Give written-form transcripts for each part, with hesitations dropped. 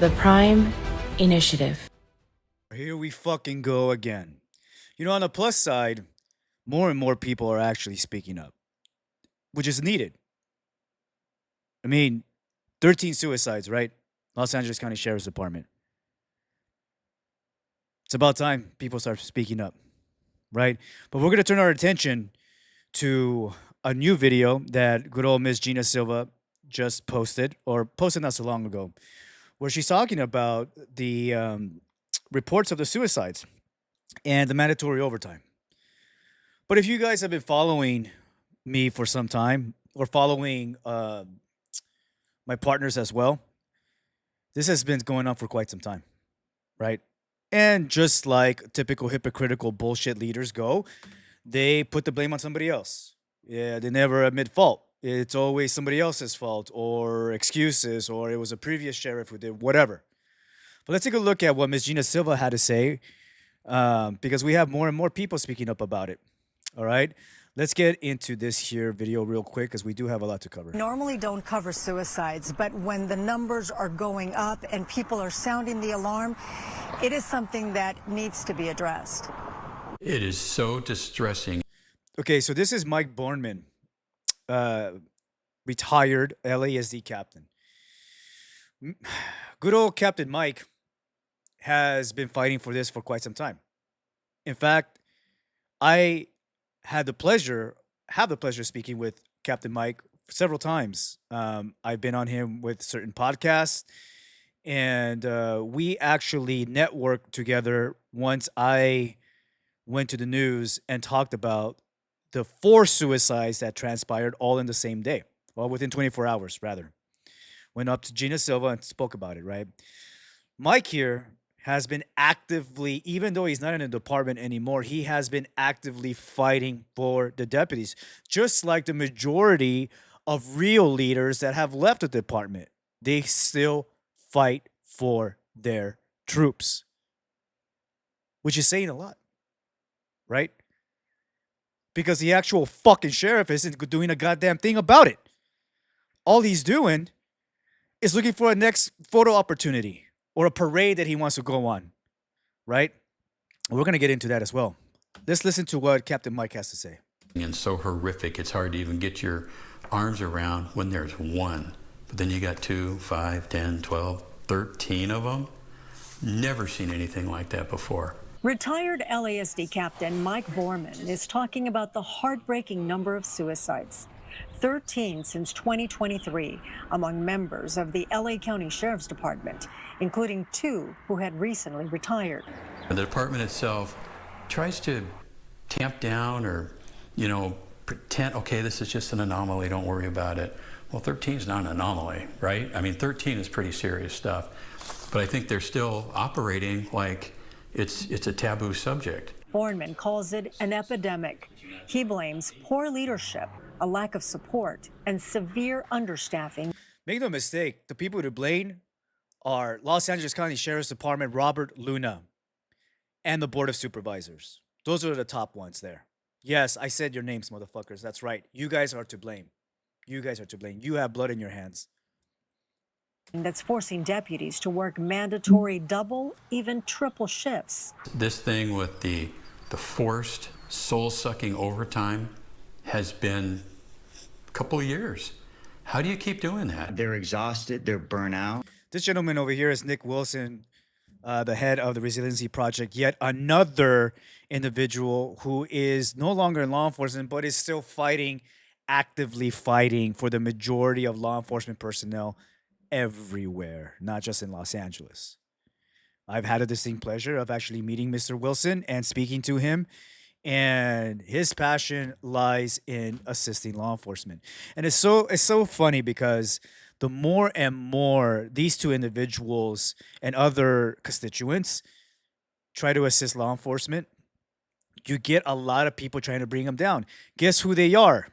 The Prime Initiative. Here we fucking go again. You know, on the plus side, more and more people are actually speaking up, which is needed. I mean, 13 suicides, right? Los Angeles County Sheriff's Department. It's about time people start speaking up, right? But we're going to turn our attention to a new video that good old Miss Gina Silva just posted, or posted not so long ago, where she's talking about the reports of the suicides and the mandatory overtime. But if you guys have been following me for some time or following my partners as well, this has been going on for quite some time, right? And just like typical hypocritical bullshit leaders go, they put the blame on somebody else. Yeah, they never admit fault. It's always somebody else's fault or excuses or it was a previous sheriff who did whatever. But let's take a look at what Ms. Gina Silva had to say because we have more and more people speaking up about it. All right. Let's get into this here video real quick because we do have a lot to cover. Normally don't cover suicides, but when the numbers are going up and people are sounding the alarm, it is something that needs to be addressed. It is so distressing. Okay, so this is Mike Borman, retired LASD captain. Good old Captain Mike has been fighting for this for quite some time. In fact, I have the pleasure of speaking with Captain Mike several times. I've been on him with certain podcasts, and we actually networked together once I went to the news and talked about the 4 suicides that transpired all in the same day. Well, within 24 hours, rather. Went up to Gina Silva and spoke about it, right? Mike here has been actively, even though he's not in the department anymore, he has been actively fighting for the deputies, just like the majority of real leaders that have left the department. They still fight for their troops, which is saying a lot, right? Because the actual fucking sheriff isn't doing a goddamn thing about it. All he's doing is looking for a next photo opportunity or a parade that he wants to go on, right? We're going to get into that as well. Let's listen to what Captain Mike has to say. And so horrific, it's hard to even get your arms around when there's one. But then you got 2, 5, 10, 12, 13 of them. Never seen anything like that before. Retired LASD Captain Mike Borman is talking about the heartbreaking number of suicides. 13 since 2023 among members of the LA County Sheriff's Department, including 2 who had recently retired. The department itself tries to tamp down or, pretend, okay, this is just an anomaly, don't worry about it. Well, 13 is not an anomaly, right? I mean, 13 is pretty serious stuff. But I think they're still operating like it's a taboo subject. Borman calls it an epidemic. He blames poor leadership, a lack of support, and severe understaffing. Make no mistake, the people to blame are Los Angeles County Sheriff's Department, Robert Luna, and the Board of Supervisors. Those are the top ones there. Yes, I said your names, motherfuckers. That's right. You guys are to blame. You guys are to blame. You have blood in your hands. That's forcing deputies to work mandatory double, even triple shifts. This thing with the forced soul-sucking overtime has been a couple of years. How do you keep doing that? They're exhausted, they're burnt out. This gentleman over here is Nick Wilson, the head of the Resiliency Project, yet another individual who is no longer in law enforcement, but is still fighting, actively fighting for the majority of law enforcement personnel everywhere, not just in Los Angeles. I've had a distinct pleasure of actually meeting Mr. Wilson and speaking to him, and his passion lies in assisting law enforcement. And it's so funny because the more and more these 2 individuals and other constituents try to assist law enforcement, you get a lot of people trying to bring them down. Guess who they are?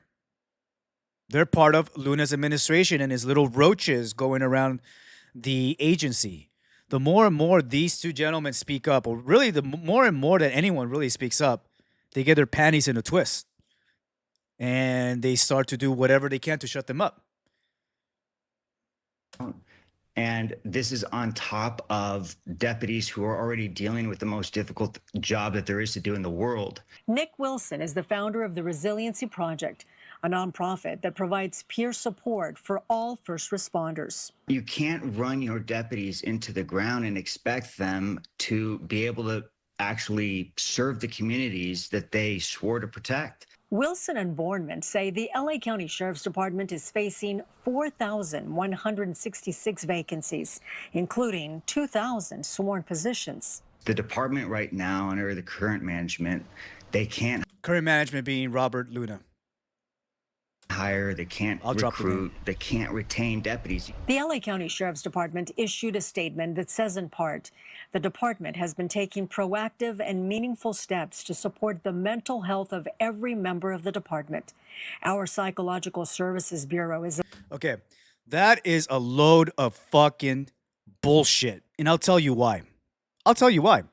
They're part of Luna's administration and his little roaches going around the agency. The more and more these 2 gentlemen speak up, or really the more and more that anyone really speaks up, they get their panties in a twist. And they start to do whatever they can to shut them up. And this is on top of deputies who are already dealing with the most difficult job that there is to do in the world. Nick Wilson is the founder of the Resiliency Project, a nonprofit that provides peer support for all first responders. You can't run your deputies into the ground and expect them to be able to actually serve the communities that they swore to protect. Wilson and Borman say the LA County Sheriff's Department is facing 4,166 vacancies, including 2,000 sworn positions. The department right now, under the current management, they can't Current management being Robert Luna. hire, they can't I'll drop the name. recruit, they can't retain deputies. The LA County Sheriff's Department issued a statement that says, in part, the department has been taking proactive and meaningful steps to support the mental health of every member of the department. Our Psychological Services Bureau is... Okay, that is a load of fucking bullshit. And I'll tell you why. I'll tell you why.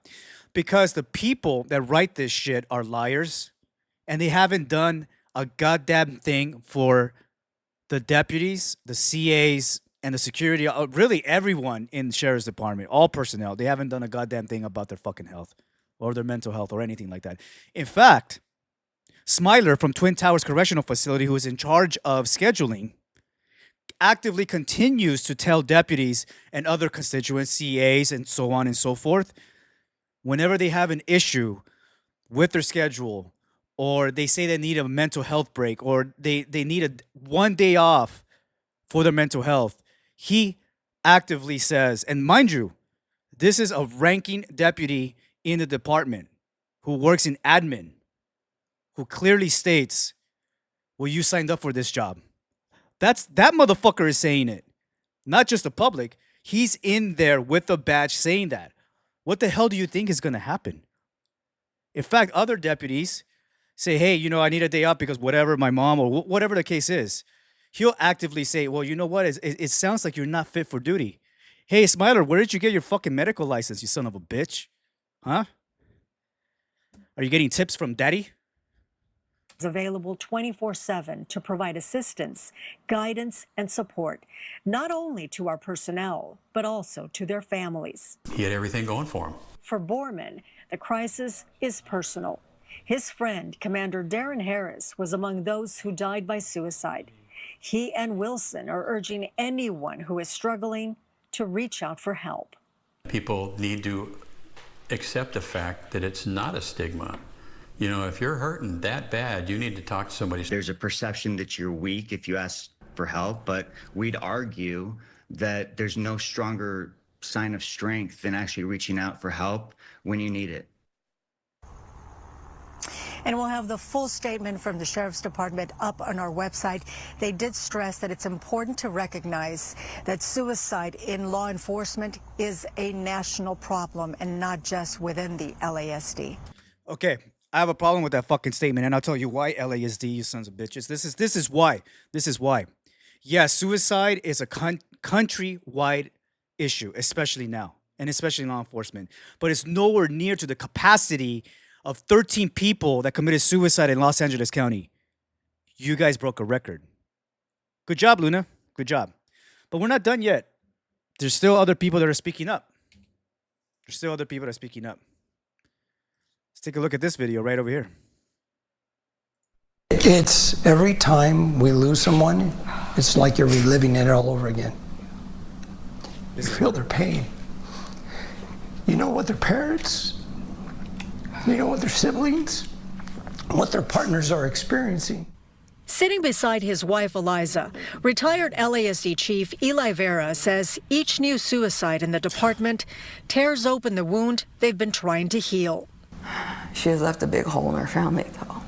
Because the people that write this shit are liars, and they haven't done a goddamn thing for the deputies, the CAs, and the security, really everyone in the sheriff's department, all personnel. They haven't done a goddamn thing about their fucking health or their mental health or anything like that. In fact, Smiler from Twin Towers Correctional Facility, who is in charge of scheduling, actively continues to tell deputies and other constituents, CAs, and so on and so forth, whenever they have an issue with their schedule, or they say they need a mental health break, or they need one day off for their mental health, he actively says, and mind you, this is a ranking deputy in the department who works in admin, who clearly states, well, you signed up for this job. That motherfucker is saying it. Not just the public. He's in there with the badge saying that. What the hell do you think is going to happen? In fact, other deputies say, hey, you know, I need a day off because whatever, my mom or whatever the case is. He'll actively say, well, you know what? It sounds like you're not fit for duty. Hey, Smiler, where did you get your fucking medical license, you son of a bitch? Huh? Are you getting tips from daddy? Is available 24/7 to provide assistance, guidance, and support, not only to our personnel, but also to their families. He had everything going for him. For Borman, the crisis is personal. His friend, Commander Darren Harris, was among those who died by suicide. He and Wilson are urging anyone who is struggling to reach out for help. People need to accept the fact that it's not a stigma. You know, if you're hurting that bad, you need to talk to somebody. There's a perception that you're weak if you ask for help, but we'd argue that there's no stronger sign of strength than actually reaching out for help when you need it. And we'll have the full statement from the Sheriff's Department up on our website. They did stress that it's important to recognize that suicide in law enforcement is a national problem and not just within the LASD. Okay, I have a problem with that fucking statement, and I'll tell you why, LASD, you sons of bitches. This is why. This is why. Yeah, suicide is a countrywide issue, especially now, and especially in law enforcement. But it's nowhere near to the capacity of 13 people that committed suicide in Los Angeles County. You guys broke a record. Good job, Luna. Good job. But we're not done yet. There's still other people that are speaking up. There's still other people that are speaking up. Let's take a look at this video right over here. It's every time we lose someone, it's like you're reliving it all over again. You feel their pain. You know what their parents, you know what their siblings, what their partners are experiencing. Sitting beside his wife, Eliza, retired LASD Chief Eli Vera says each new suicide in the department tears open the wound they've been trying to heal. She has left a big hole in her family, though.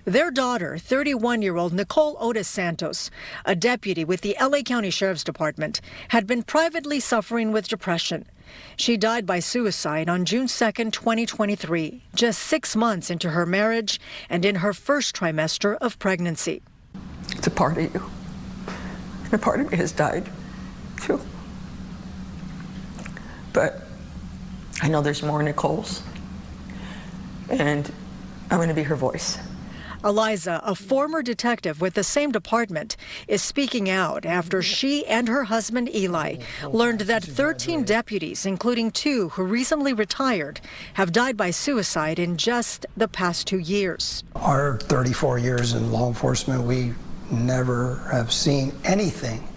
Their daughter, 31-year-old Nicole Otis Santos, a deputy with the LA County Sheriff's Department, had been privately suffering with depression. She died by suicide on June 2nd, 2023, just 6 months into her marriage and in her first trimester of pregnancy. It's a part of you. And a part of me has died, too. But I know there's more Nicoles. And I'm going to be her voice. Eliza, a former detective with the same department, is speaking out after she and her husband Eli learned that 13 deputies, including 2 who recently retired, have died by suicide in just the past 2 years. Our 34 years in law enforcement, we never have seen anything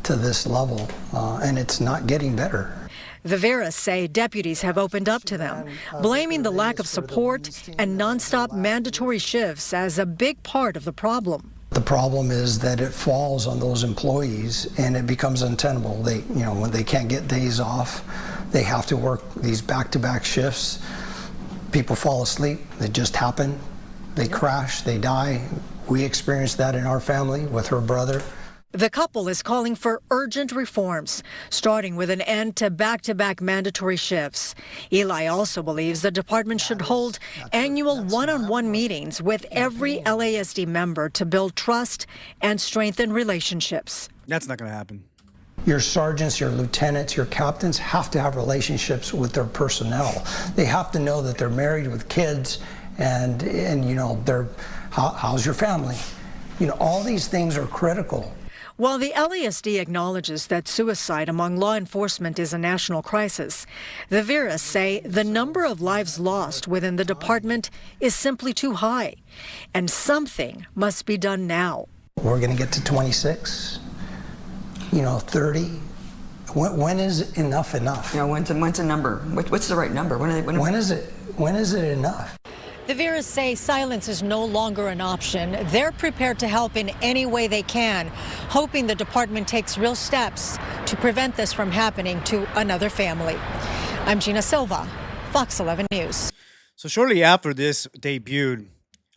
to this level, and it's not getting better. The Veras say deputies have opened up to them, blaming the lack of support and nonstop mandatory shifts as a big part of the problem. The problem is that it falls on those employees and it becomes untenable. When they can't get days off, they have to work these back-to-back shifts. People fall asleep. They just happen. They crash, they die. We experienced that in our family with her brother. The couple is calling for urgent reforms, starting with an end to back-to-back mandatory shifts. Eli also believes the department should hold annual one-on-one meetings with every LASD member to build trust and strengthen relationships. That's not going to happen. Your sergeants, your lieutenants, your captains have to have relationships with their personnel. They have to know that they're married with kids and how's your family? All these things are critical. While the LASD acknowledges that suicide among law enforcement is a national crisis, the Veras say the number of lives lost within the department is simply too high, and something must be done now. We're going to get to 26, 30. When is enough enough? When's a number? What's the right number? When is it enough? The Veras say silence is no longer an option. They're prepared to help in any way they can, hoping the department takes real steps to prevent this from happening to another family. I'm Gina Silva, Fox 11 News. So shortly after this debuted,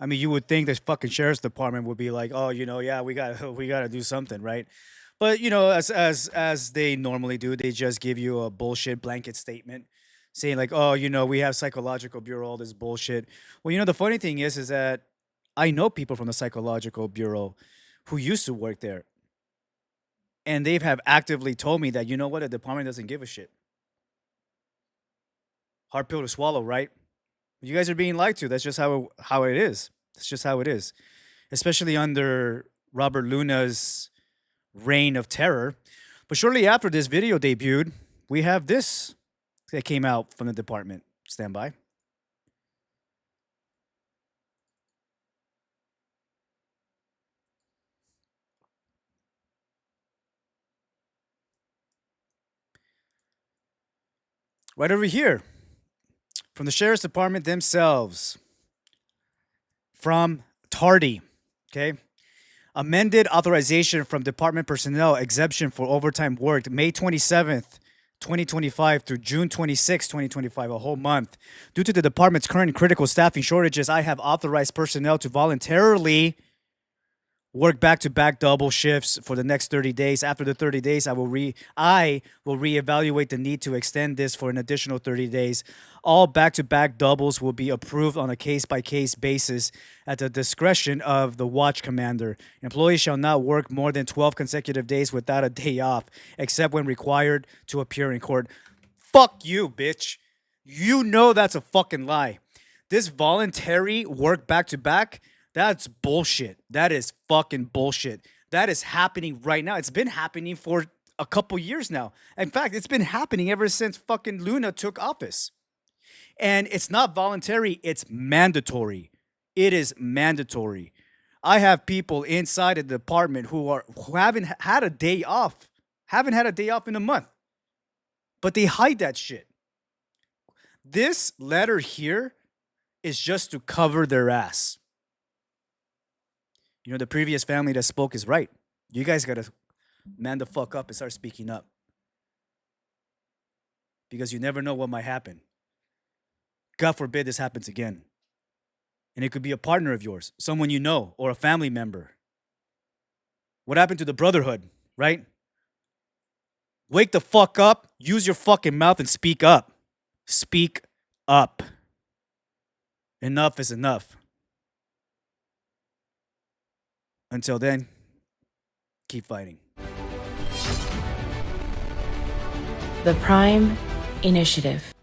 I mean, you would think the fucking sheriff's department would be like, oh, yeah, we gotta do something, right? But as they normally do, they just give you a bullshit blanket statement, saying like, oh, we have psychological bureau, all this bullshit. Well, the funny thing is that I know people from the psychological bureau who used to work there. And they have actively told me that, the department doesn't give a shit. Hard pill to swallow, right? You guys are being lied to. That's just how it is. That's just how it is. Especially under Robert Luna's reign of terror. But shortly after this video debuted, we have this that came out from the department. Stand by. Right over here, from the sheriff's department themselves, from Tardy, okay? Amended authorization from department personnel exemption for overtime worked May 27th, 2025 through June 26, 2025, a whole month. Due to the department's current critical staffing shortages, I have authorized personnel to voluntarily work back-to-back double shifts for the next 30 days. After the 30 days, I will reevaluate the need to extend this for an additional 30 days. All back-to-back doubles will be approved on a case-by-case basis at the discretion of the watch commander. Employees shall not work more than 12 consecutive days without a day off, except when required to appear in court. Fuck you, bitch. That's a fucking lie. This voluntary work back-to-back, that's bullshit. That is fucking bullshit. That is happening right now. It's been happening for a couple years now. In fact, it's been happening ever since fucking Luna took office. And it's not voluntary, it's mandatory. It is mandatory. I have people inside the department who haven't had a day off. Haven't had a day off in a month. But they hide that shit. This letter here is just to cover their ass. The previous family that spoke is right. You guys got to man the fuck up and start speaking up. Because you never know what might happen. God forbid this happens again. And it could be a partner of yours, someone you know, or a family member. What happened to the brotherhood, right? Wake the fuck up, use your fucking mouth and speak up. Speak up. Enough is enough. Until then, keep fighting. The Prime Initiative.